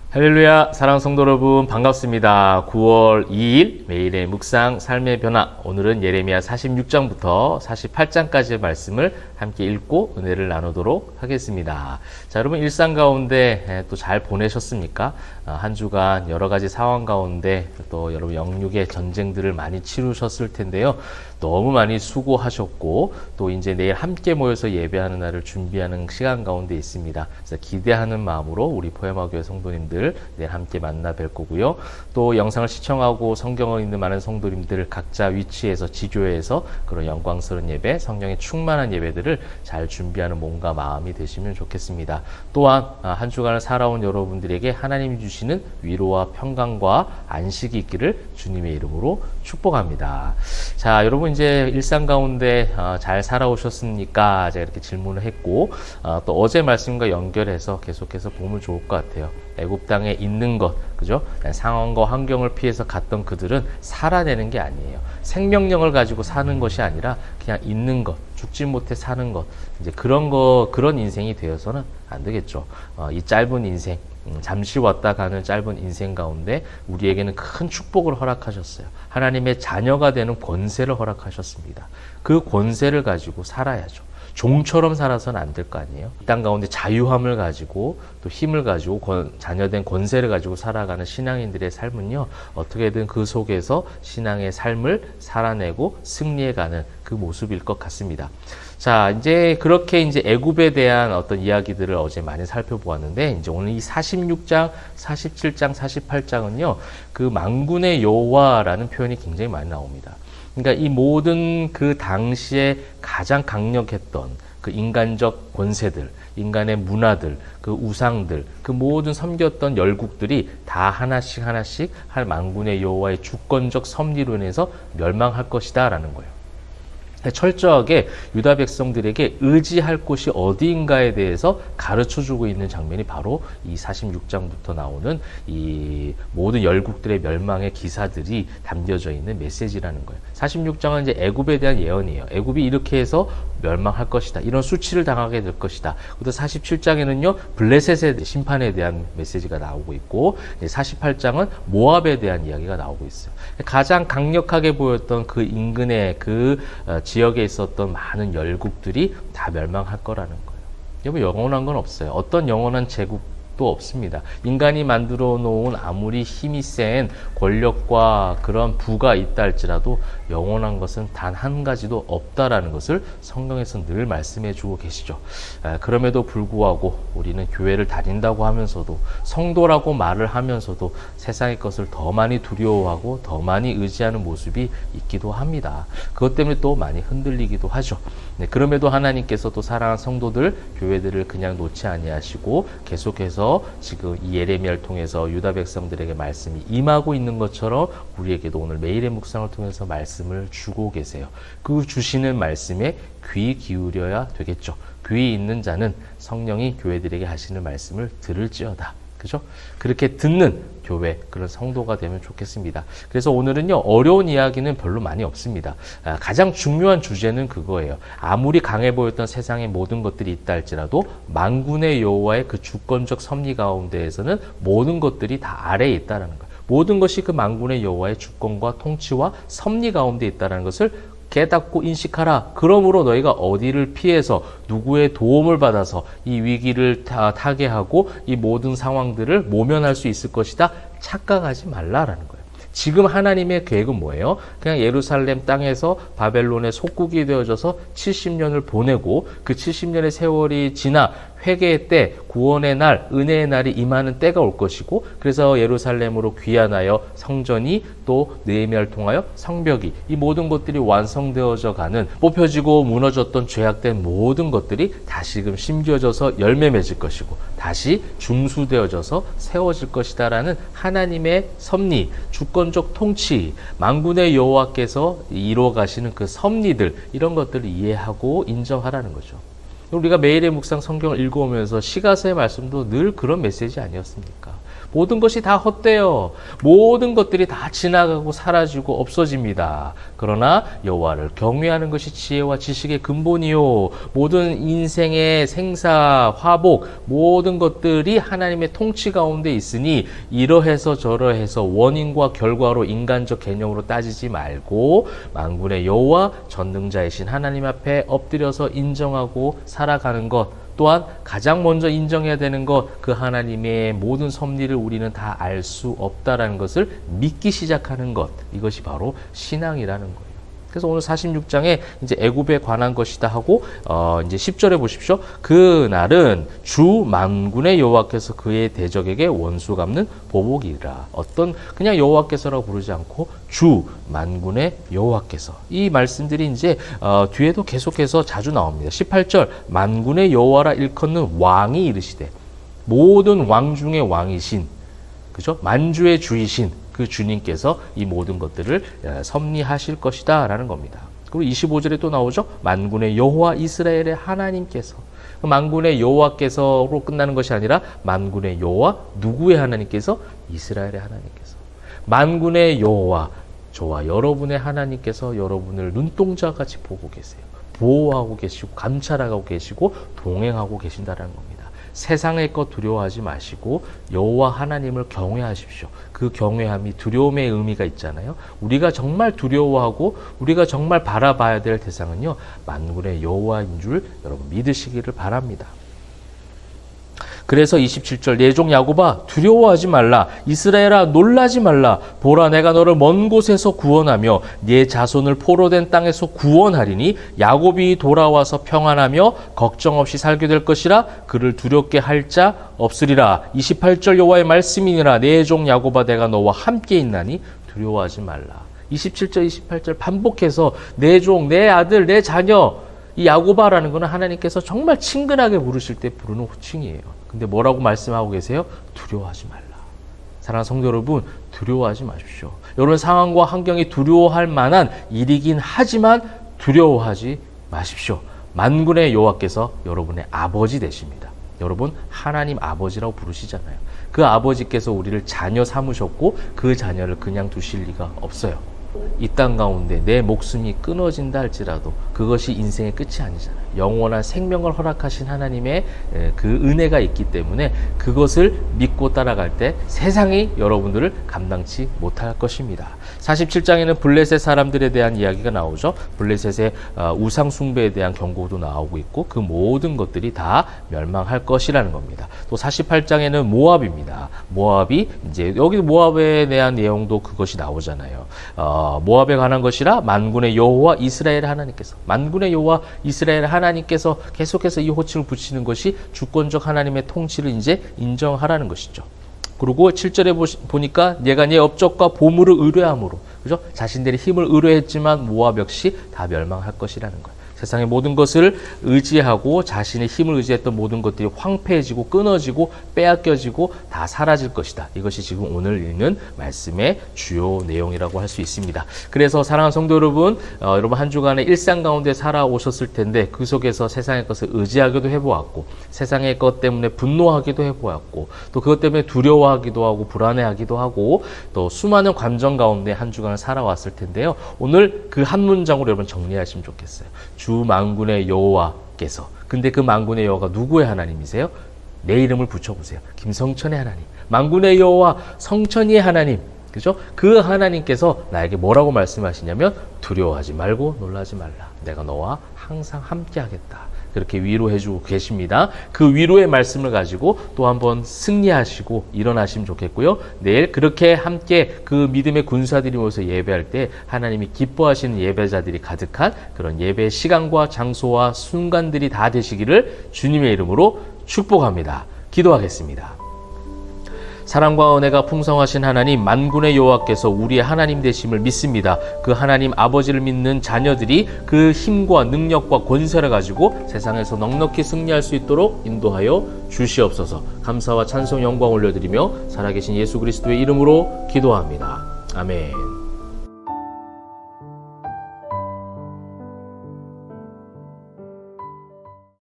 할렐루야, 사랑하는 성도 여러분, 반갑습니다. 9월 2일 매일의 묵상 삶의 변화. 오늘은 예레미야 46장부터 48장까지의 말씀을 함께 읽고 은혜를 나누도록 하겠습니다. 자, 여러분 일상 가운데 또 잘 보내셨습니까? 한 주간 여러 가지 상황 가운데 또 여러분 영육의 전쟁들을 많이 치르셨을 텐데요. 너무 많이 수고하셨고 또 이제 내일 함께 모여서 예배하는 날을 준비하는 시간 가운데 있습니다. 그래서 기대하는 마음으로 우리 포에마교회 성도님들 내일 함께 만나 뵐 거고요. 또 영상을 시청하고 성경을 읽는 많은 성도님들 각자 위치에서 지교회에서 그런 영광스러운 예배, 성령의 충만한 예배들을 잘 준비하는 몸과 마음이 되시면 좋겠습니다. 또한 한 주간을 살아온 여러분들에게 하나님이 주시는 위로와 평강과 안식이 있기를 주님의 이름으로 축복합니다. 자, 여러분 이제 일상 가운데 잘 살아오셨습니까? 제가 이렇게 질문을 했고 또 어제 말씀과 연결해서 계속해서 보면 좋을 것 같아요. 애굽 땅에 있는 것, 그죠? 상황과 환경을 피해서 갔던 그들은 살아내는 게 아니에요. 생명력을 가지고 사는 것이 아니라 그냥 있는 것, 죽지 못해 사는 것, 이제 그런 인생이 되어서는 안 되겠죠. 이 짧은 인생, 잠시 왔다 가는 짧은 인생 가운데 우리에게는 큰 축복을 허락하셨어요. 하나님의 자녀가 되는 권세를 허락하셨습니다. 그 권세를 가지고 살아야죠. 종처럼 살아서는 안 될 거 아니에요. 이 땅 가운데 자유함을 가지고 또 힘을 가지고 자녀된 권세를 가지고 살아가는 신앙인들의 삶은요, 어떻게든 그 속에서 신앙의 삶을 살아내고 승리해가는 그 모습일 것 같습니다. 자, 이제 그렇게 이제 애굽에 대한 어떤 이야기들을 어제 많이 살펴보았는데, 이제 오늘 이 46장, 47장, 48장은요, 그 만군의 여호와라는 표현이 굉장히 많이 나옵니다. 그러니까 이 모든 그 당시에 가장 강력했던 그 인간적 권세들, 인간의 문화들, 그 우상들, 그 모든 섬겼던 열국들이 다 하나씩 할 만군의 여호와의 주권적 섭리로 인해서 멸망할 것이다라는 거예요. 철저하게 유다 백성들에게 의지할 곳이 어디인가에 대해서 가르쳐주고 있는 장면이 바로 이 46장부터 나오는 이 모든 열국들의 멸망의 기사들이 담겨져 있는 메시지라는 거예요. 46장은 이제 애굽에 대한 예언이에요. 애굽이 이렇게 해서 멸망할 것이다. 이런 수치를 당하게 될 것이다. 그리고 47장에는요, 블레셋의 심판에 대한 메시지가 나오고 있고, 48장은 모압에 대한 이야기가 나오고 있어요. 가장 강력하게 보였던 그 인근의 그 지역에 있었던 많은 열국들이 다 멸망할 거라는 거예요. 여러분, 영원한 건 없어요. 어떤 영원한 제국도 없습니다. 인간이 만들어 놓은 아무리 힘이 센 권력과 그런 부가 있다 할지라도 영원한 것은 단 한 가지도 없다라는 것을 성경에서 늘 말씀해 주고 계시죠. 그럼에도 불구하고 우리는 교회를 다닌다고 하면서도 성도라고 말을 하면서도 세상의 것을 더 많이 두려워하고 더 많이 의지하는 모습이 있기도 합니다. 그것 때문에 또 많이 흔들리기도 하죠. 네, 그럼에도 하나님께서 또 사랑하는 성도들, 교회들을 그냥 놓지 아니하시고 계속해서 지금 이 예레미야를 통해서 유다 백성들에게 말씀이 임하고 있는 것처럼 우리에게도 오늘 매일의 묵상을 통해서 말씀을 주고 계세요. 그 주시는 말씀에 귀 기울여야 되겠죠. 귀 있는 자는 성령이 교회들에게 하시는 말씀을 들을지어다. 그죠? 그렇게 듣는 교회, 그런 성도가 되면 좋겠습니다. 그래서 오늘은요, 어려운 이야기는 별로 많이 없습니다. 가장 중요한 주제는 그거예요. 아무리 강해 보였던 세상의 모든 것들이 있다 할지라도 만군의 여호와의 그 주권적 섭리 가운데에서는 모든 것들이 다 아래에 있다는 거예요. 모든 것이 그 만군의 여호와의 주권과 통치와 섭리 가운데 있다는 것을 깨닫고 인식하라. 그러므로 너희가 어디를 피해서 누구의 도움을 받아서 이 위기를 타개하고 이 모든 상황들을 모면할 수 있을 것이다. 착각하지 말라라는 거예요. 지금 하나님의 계획은 뭐예요? 그냥 예루살렘 땅에서 바벨론의 속국이 되어져서 70년을 보내고 그 70년의 세월이 지나 회개의 때, 구원의 날, 은혜의 날이 임하는 때가 올 것이고, 그래서 예루살렘으로 귀환하여 성전이 또 느헤미야를 통하여 성벽이, 이 모든 것들이 완성되어져 가는, 뽑혀지고 무너졌던 죄악된 모든 것들이 다시금 심겨져서 열매 맺을 것이고 다시 중수되어져서 세워질 것이다라는 하나님의 섭리, 주권적 통치, 만군의 여호와께서 이루어 가시는 그 섭리들, 이런 것들을 이해하고 인정하라는 거죠. 우리가 매일의 묵상 성경을 읽어오면서 시가서의 말씀도 늘 그런 메시지 아니었습니까? 모든 것이 다 헛되어 모든 것들이 다 지나가고 사라지고 없어집니다. 그러나 여호와를 경외하는 것이 지혜와 지식의 근본이요. 모든 인생의 생사, 화복, 모든 것들이 하나님의 통치 가운데 있으니 이러해서 저러해서 원인과 결과로 인간적 개념으로 따지지 말고 만군의 여호와 전능자이신 하나님 앞에 엎드려서 인정하고 살아가는 것, 또한 가장 먼저 인정해야 되는 것, 그 하나님의 모든 섭리를 우리는 다 알 수 없다라는 것을 믿기 시작하는 것, 이것이 바로 신앙이라는 거예요. 그래서 오늘 46장에 이제 애굽에 관한 것이다 하고 이제 10절에 보십시오. 그 날은 주 만군의 여호와께서 그의 대적에게 원수 갚는 보복이라. 어떤 그냥 여호와께서라고 부르지 않고 주 만군의 여호와께서. 이 말씀들이 이제 뒤에도 계속해서 자주 나옵니다. 18절 만군의 여호와라 일컫는 왕이 이르시되, 모든 왕 중에 왕이신, 그죠? 만주의 주이신 그 주님께서 이 모든 것들을 섭리하실 것이다 라는 겁니다. 그리고 25절에 또 나오죠. 만군의 여호와 이스라엘의 하나님께서. 만군의 여호와께서로 끝나는 것이 아니라 만군의 여호와, 누구의 하나님께서? 이스라엘의 하나님께서. 만군의 여호와, 저와 여러분의 하나님께서 여러분을 눈동자같이 보고 계세요. 보호하고 계시고 감찰하고 계시고 동행하고 계신다는 겁니다. 세상의 것 두려워하지 마시고 여호와 하나님을 경외하십시오. 그 경외함이 두려움의 의미가 있잖아요. 우리가 정말 두려워하고 우리가 정말 바라봐야 될 대상은요, 만군의 여호와인 줄 여러분 믿으시기를 바랍니다. 그래서 27절 내 종 야곱아 두려워하지 말라. 이스라엘아 놀라지 말라. 보라 내가 너를 먼 곳에서 구원하며 네 자손을 포로된 땅에서 구원하리니 야곱이 돌아와서 평안하며 걱정 없이 살게 될 것이라. 그를 두렵게 할 자 없으리라. 28절 여호와의 말씀이니라. 내 종 야곱아 내가 너와 함께 있나니 두려워하지 말라. 27절 28절 반복해서 내 종, 내 아들, 내 자녀, 이 야곱아라는 것은 하나님께서 정말 친근하게 부르실 때 부르는 호칭이에요. 근데 뭐라고 말씀하고 계세요? 두려워하지 말라. 사랑하는 성도 여러분, 두려워하지 마십시오. 여러분 상황과 환경이 두려워할 만한 일이긴 하지만 두려워하지 마십시오. 만군의 여호와께서 여러분의 아버지 되십니다. 여러분 하나님 아버지라고 부르시잖아요. 그 아버지께서 우리를 자녀 삼으셨고 그 자녀를 그냥 두실 리가 없어요. 이 땅 가운데 내 목숨이 끊어진다 할지라도 그것이 인생의 끝이 아니잖아요. 영원한 생명을 허락하신 하나님의 그 은혜가 있기 때문에 그것을 믿고 따라갈 때 세상이 여러분들을 감당치 못할 것입니다. 47장에는 블레셋 사람들에 대한 이야기가 나오죠. 블레셋의 우상 숭배에 대한 경고도 나오고 있고 그 모든 것들이 다 멸망할 것이라는 겁니다. 또 48장에는 모압입니다. 모압이 이제 여기 모압에 대한 내용도 그것이 나오잖아요. 모압에 관한 것이라 만군의 여호와 이스라엘 하나님께서, 만군의 여호와 이스라엘 하나님께서 계속해서 이 호칭을 붙이는 것이 주권적 하나님의 통치를 이제 인정하라는 것이죠. 그리고 7절에 보니까 내가 네 업적과 보물을 의뢰함으로, 그죠? 자신들의 힘을 의뢰했지만 모압 역시 다 멸망할 것이라는 거예요. 세상의 모든 것을 의지하고 자신의 힘을 의지했던 모든 것들이 황폐해지고 끊어지고 빼앗겨지고 다 사라질 것이다. 이것이 지금 오늘 읽는 말씀의 주요 내용이라고 할 수 있습니다. 그래서 사랑하는 성도 여러분, 여러분 한 주간의 일상 가운데 살아오셨을 텐데 그 속에서 세상의 것을 의지하기도 해보았고 세상의 것 때문에 분노하기도 해보았고 또 그것 때문에 두려워하기도 하고 불안해하기도 하고 또 수많은 감정 가운데 한 주간을 살아왔을 텐데요. 오늘 그 한 문장으로 여러분 정리하시면 좋겠어요. 주 만군의 여호와께서. 근데 그 만군의 여호와가 누구의 하나님이세요? 내 이름을 붙여보세요. 김성천의 하나님, 만군의 여호와, 성천이의 하나님, 그죠? 그 하나님께서 나에게 뭐라고 말씀하시냐면 두려워하지 말고 놀라지 말라. 내가 너와 항상 함께 하겠다. 그렇게 위로해주고 계십니다. 그 위로의 말씀을 가지고 또 한번 승리하시고 일어나시면 좋겠고요. 내일 그렇게 함께 그 믿음의 군사들이 모여서 예배할 때 하나님이 기뻐하시는 예배자들이 가득한 그런 예배 시간과 장소와 순간들이 다 되시기를 주님의 이름으로 축복합니다. 기도하겠습니다. 사랑과 은혜가 풍성하신 하나님, 만군의 여호와께서 우리의 하나님 되심을 믿습니다. 그 하나님 아버지를 믿는 자녀들이 그 힘과 능력과 권세를 가지고 세상에서 넉넉히 승리할 수 있도록 인도하여 주시옵소서. 감사와 찬송 영광 올려드리며 살아계신 예수 그리스도의 이름으로 기도합니다. 아멘.